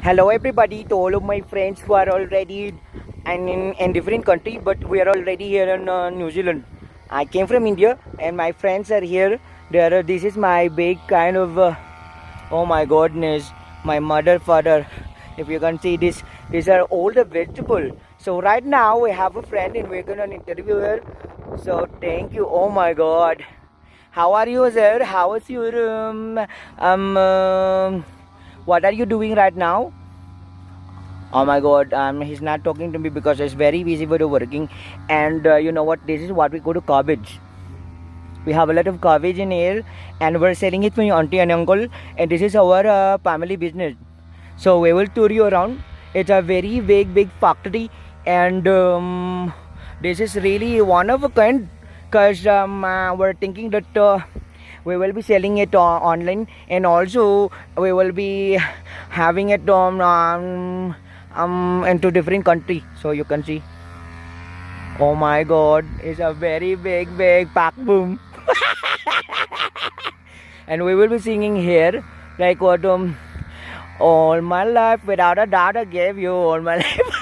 Hello everybody to all of my friends who are already in different country, but we are already here in New Zealand. I came from India and my friends are here. This is my big kind of oh my goodness, my mother father. If you can see this, these are all the vegetable. So right now we have a friend and we're gonna interview her. So thank you. Oh my God, how are you, sir? How is your what are you doing right now? Oh my God, he's not talking to me because he's very busy with the working. And you know what? This is what we call to cabbage. We have a lot of cabbage in here, and we're selling it for your auntie and uncle. And this is our family business. So we will tour you around. It's a very big factory, and this is really one of a kind. Cause we're thinking that we will be selling it online, and also we will be having it into different country. So you can see, oh my God, it's a very big pack boom. And we will be singing here like what all my life without a doubt I gave you all my life.